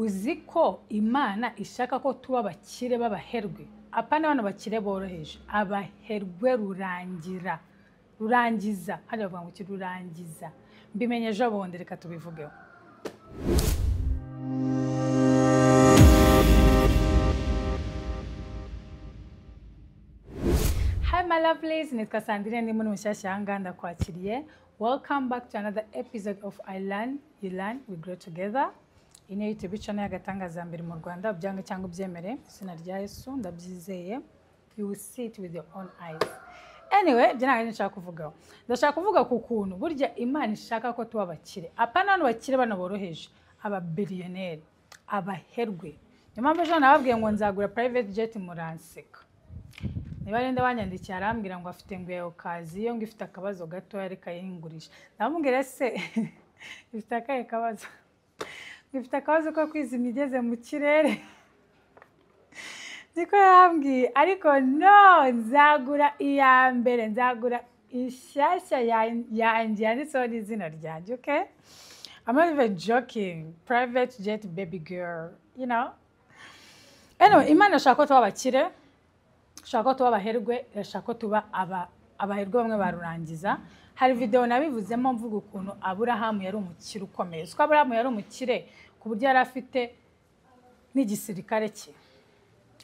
uzi ko Imana ishaka ko tuba abakire b'abaherwe, apana bano bakire boroheje, abaherwe rurangiza hano bavuga ngo rurangiza. Mbimenye ejo bundi, reka tubivugeho. Hi my lovelies, nitwa Sandrine, ndi muri mushyashya hanga ndakwakiriye. Welcome back to another episode of I Learn, You Learn, We Grow Together. Ini YouTube channel y'agatangaza mbere mu Rwanda, byanga cyangwa byemere, izina rya Yesu ndabyizeye. You will see it with your own eyes. Anyway, jana nshaka kuvugaho. Ndashaka kuvuga ku kuntu burya Imana ishaka ko tuba abakire. Apana bano bakire bano boroheje, aba billionaire, abaherwe. Niyo mpamvu ejo nababwiye ngo nzagura private jet muranseka. Niba rende wanyandikiye arambwira ngo afite ngo ya okaziyo ngo ifite akabazo gato yareka yingurisha. Ndamubwira se ifite akaye kabazo. Ifite akabazo ko kwizimya igeze mu kirere. Niko yambwiye, ariko no, nzagura iya mbere, nzagura ishyashya yanjye yanditseho n'izina ryanjye, okay? I'm not even joking. Private jet baby girl, you know? Anyway, Imana ishaka ko tuba abakire, ishaka ko tuba abaherwe, ishaka ko tuba abaherwe bamwe barurangiza. Hari video nabivuzemo mvuga ukuntu Aburahamu yari umukire ukomeye. Uko Aburahamu yari umukire ku buryo yari afite n'igisirikare cye.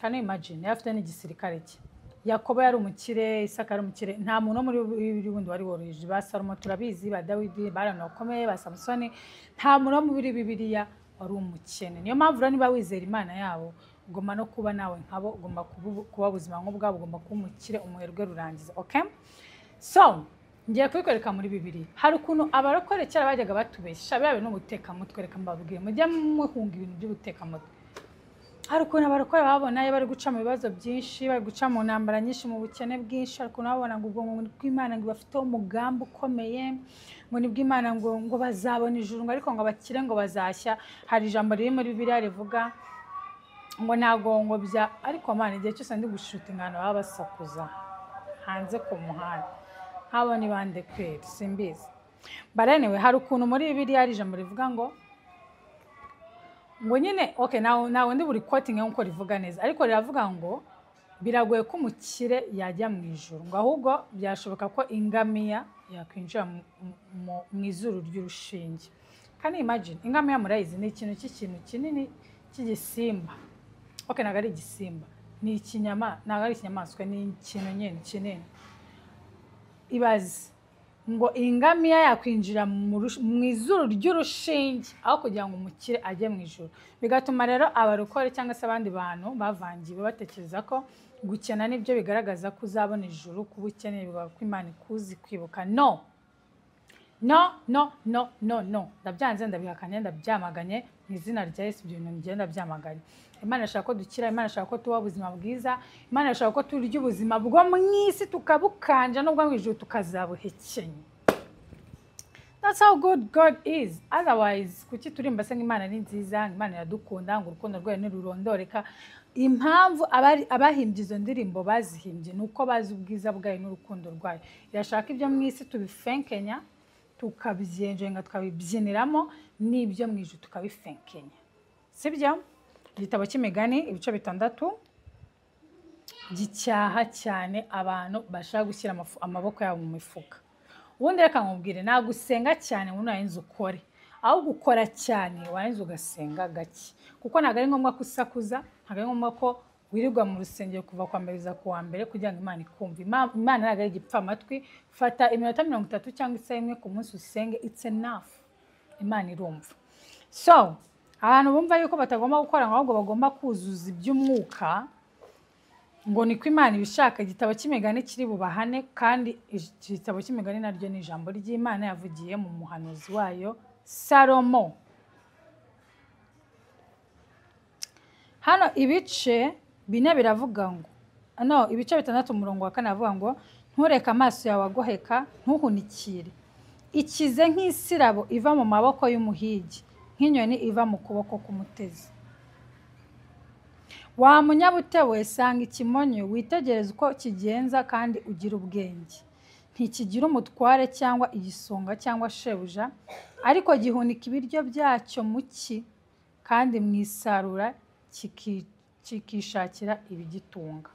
Can you imagine? Yari afite n'igisirikare cye. Yakobo yari umukire, Isaka yari umukire. Nta muntu muri bundi wari woroheje. Ba Salomo turabizi, ba Dawidi, barana bakomeye, ba Samsoni. Nta muntu muri Bibiliya wari umukene. Niyo mpamvu rero niba wizera Imana yabo, ugomba no kuba nawe nkabo, ugomba kuba ubuzima nk'ubwabo, ugomba kuba umukire, umuherwe rurangiza, okay? So, ngiye kubikwereka muri Bibiliya. Hari ukuntu abarokore cyara bajyaga batubesha, byabe no guteka mutwe, reka mbabwire mujya muhunga ibintu by'ubuteka mutwe. Hari ukuntu abarokore babona bari guca mu bibazo byinshi, bari guca mu ntambara nyinshi, mu bukene bwinshi, hari ukuntu babona ngo ubwo bw'Imana ngo bafite umugambi ukomeye, ngo ni bw'Imana ngo bazabona ijuru, ngo ariko ngo abakire ngo bazashya. Hari ijambo riri muri Bibiliya rivuga ngo ntago ngo bya, ariko Mana igihe cyose ndi gushuta ingano baba basakuza hanze ku muhanda, habo ni bande kweri simbizi. But anyway, hari ukuntu muri Bibiliya hari ijambo rivuga ngo nyine, okay, nawe ndi buri quoting nkuko rivuga neza, ariko riravuga ngo biragoye ko umukire yajya mu ijuru, ngo ahubwo byashoboka ko ingamiya yakwinjira mu izuru ry'urushinge. Can you imagine? Ingamiya murayizi ni ikintu kinini cy'igisimba. Okay, naga ari igisimba, ni ikinyama, naga ari ikinyamaswa, ni ikintu nyine kinini. Ibaze ngo ingamiya yakwinjira mu izuru ry'urushinge aho kugira ngo umukire ajye mu ijuru. Bigatuma rero abarokore cyangwa se abandi bantu bavangiwe batekereza ko gukena nibyo bigaragaza ko uzabona ijuru, kuba ukeneye bivuga ko Imana ikuzi kwibuka. No, ndabyanze, ndabihakanye, ndabyamaganye mu izina rya Yesu. Ibyo bintu ngenda byamaganye. Imana ishaka ko dukira, Imana ishaka ko tuba ubuzima bwiza, Imana ishaka ko turya ubuzima bwo mu isi tukabukanja n'ubwo mu ijuru tukazabuhekenya. That's how good God is. Otherwise, kuki turimba se Imana ni nziza, Imana iradukunda, ngo urukundo rwayo ntirurondoreka. Impamvu abahimbye izo ndirimbo bazihimbye nuko bazi ubwiza bwayo n'urukundo rwayo. Irashaka ibyo mu isi tubifenkenya, tukabyenjenga, tukabibyiniramo, n'ibyo mu ijuru tukabifenkenya. Sibyo? Igitabo cy'Imigani ibice 6 gicyaha cyane abantu bashaka gushyira amaboko yabo mu mifuka. Ubundi reka nkubwire, nagusenga cyane ngo nayenze ukore, aho gukora cyane wayenze ugasenga gake, kuko ntago ari ngombwa kusakuza, ntago ari ngombwa ko wirirwa mu rusengero kuva kwa mbere za kuwa mbere kugira ngo Imana ikumve. Imana ntago ari igipfa amatwi. Fata iminota 30 cyangwa isaha imwe ku munsi usenge, it's enough. Imana irumva. So abantu bumva yuko batagomba gukora, ahubwo bagomba kuzuza iby'umwuka, ngo niko Imana ibishaka. Igitabo cy'Imigani kiri bubahane, kandi igitabo cy'Imigani naryo ni ijambo ry'Imana yavugiye mu muhanuzi wayo Salomo. Hano ibice 4 biravuga ngo, ibice 6 umurongo wa 4 avuga ngo ntureke amaso yawe agoheka, ntuhunikire. Ikize nk'isirabo iva mu maboko y'umuhigi, nk'inyoni iva mu kuboko k'umutezi. Wa munyabute we, sanga ikimonyo, witegereze uko kigenza kandi ugira ubwenge. Ntikigira umutware cyangwa igisonga cyangwa shebuja, ariko gihunika ibiryo byacyo mu cyi, kandi mu isarura kikishakira ibigitunga.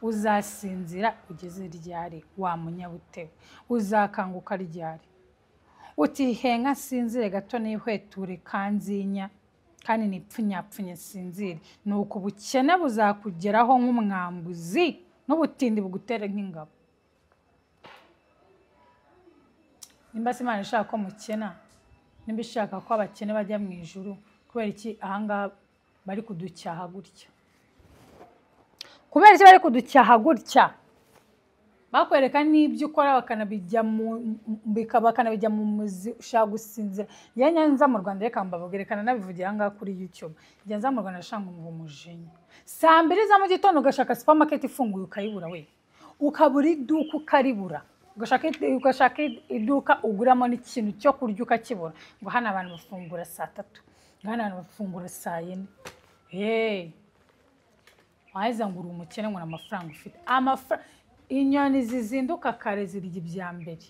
Uzasinzira ugeze ryari wa munyabutewe? Uzakanguka ryari? Utihenga sinzire gato nihweture kanzinya kandi nipfunyapfunye sinzire. Nuko ubukene buzakugeraho nk'umwambuzi n'ubutindi bugutere nk'ingabo. Nimba se Imana ishaka ko mukena, nimba ishaka ko abakene bajya mu ijuru, kubera iki ahangaha bari kuducyaha gutya? Kubera iki bari kuducyaha gutya? Bakwereka n'ibyo ukora bakanabijya mu muzi ushaka gusinzira. Njye nyanza mu Rwanda reka mbabwerekana nabivugira ahangaha kuri YouTube. Njye nza mu Rwanda nashanga ngo umujinya. Saa 2 za mu gitondo ugashaka supermarket ifunguye ukayibura we. Ukabura iduka ukaribura. Ugashaka iduka uguramo n'ikintu cyo kurya ukakibura. Ngo hano abantu bafungura saa 3. Hano abantu bafungura saa 4. Hey. Waheza ngo uri umukene ngo amafaranga ufite. Inyoni zizinduka kare zirya ibya mbere.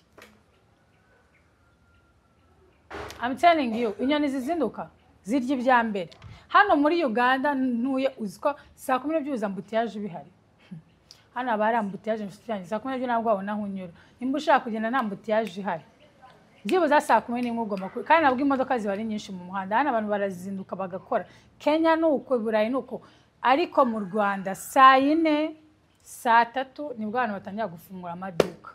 I'm telling you, inyoni zizinduka zirya ibya mbere. Hano muri Uganda ntuye uziko saa 12 uzambutiyaje bihari. Hano abari ambutiyaje mfitanye saa 12 nabwo wabona hunyura. Nimba ushaka kugenda nta mbutiyaje ihari. Byibuza saa 11 ugomba kandi nabwo imodoka ziba ari nyinshi mu muhanda. Hano abantu barazinduka bagakora. Kenya nuko, Burayi nuko, ariko mu Rwanda saa 4 saa 3 nibwo abantu batangira gufungura amaduka.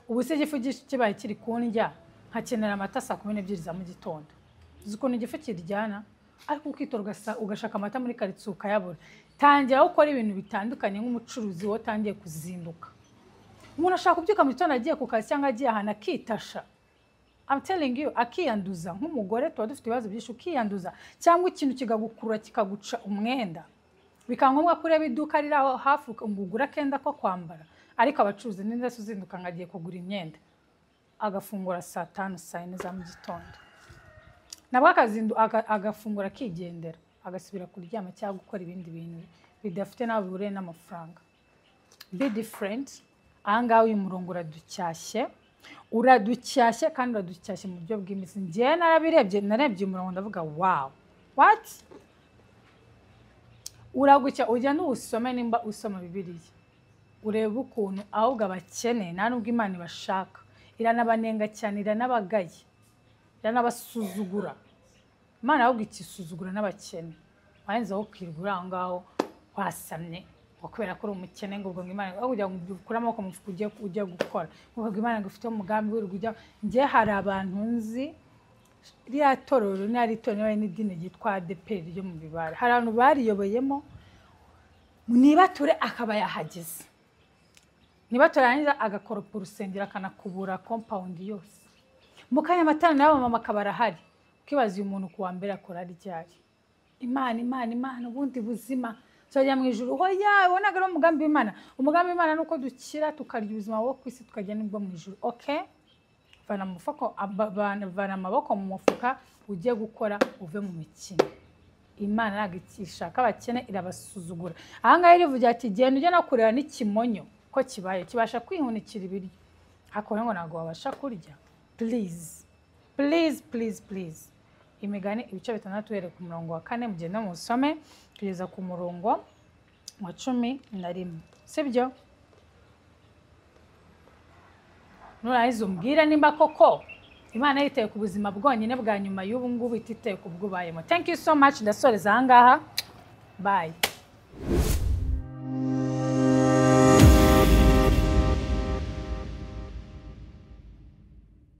Ubu se igifu kibaye kiri kundya nkakenera amata saa 12 za mu gitondo. Ukuntu igifu kiryana, ariko ukitora ugashaka amata muri karitsiye ukayabura. Tangira gukora ibintu bitandukanye nk'umucuruzi wo tangiye kuzinduka. Umuntu ashaka kubyuka mu gitondo agiye ku kazi cyangwa agiye ahantu akitasha. I'm telling you, akiyanduza nk'umugore tuba dufite ibibazo byinshi, ukiyanduza cyangwa ikintu kigagukurura kikaguca umwenda. Bikangombwa kureba iduka riri aho hafi ugura kenda ko kwambara. Ariko abacuruzi ninde uzinduka ngagiye kugura imyenda agafungura saa 5 saa 4 za mu gitondo. Nabwo agafungura akigendera agasubira kuryama cyangwa gukora ibindi bintu bidafite n'abure n'amafaranga. Be different. Ahangaha uyu murongo uraducyashye kandi uraducyashye mu buryo bw'imizi. Njye narebye umurongo ndavuga wow, what? Uragucya ujya n'usome nimba usoma Bibiliya. Ureba ukuntu ahubwo abakene nta nubwo Imana ibashaka. Iranabanenga cyane, iranabagaye, iranabasuzugura. Imana ahubwo ikisuzugura n'abakene. Wahenzaho kwirgura aho ngaho wasamye kubera ko uri umukene ngo ubwo Imana kujya gukura amaboko mu mufuka ujya gukora. Ubwo Imana ngo ufite umugambi w'urujya. Njye hari abantu nzi riya tororo n'ari tororo n'idini ryitwa ADEPR ryo mu Bibare. Hari abantu bariyoboyemo nibature akaba yahageze. Nibaturangiza agakoropa urusengero akanakubura compound yose. Mukanya amatara nabo mama kabarahari. Ukibaza uyu muntu kuwa mbere akora ryari. Imana ubundi buzima tujya mu ijuru. Hoya bonaga no umugambi w'Imana. Umugambi w'Imana nuko dukira tukarya ubuzima bwo kwisi tukajya nibwo mu ijuru. Okay? Vana amaboko mu mufuka ujye gukora uve mu mikino. Imana nagikishaka abakene irabasuzugura. Ahangahe irivugira ati genda ujye no kureba n'ikimonyo ko kibaye kibasha kwihunikira ibiryo. Akora ngo nago wabasha kurya. Please. Imigani ibice 6 uhereye ku murongo wa 4 mugenda musome kugeza ku murongo wa 11. Sibyo? Nurahize umbwira nimba koko Imana yiteye ku buzima bwonyine bwa nyuma y'ubu ngubu ititeye ku bwubayemo. Thank you so much. Ndasoreza ahangaha. Bye.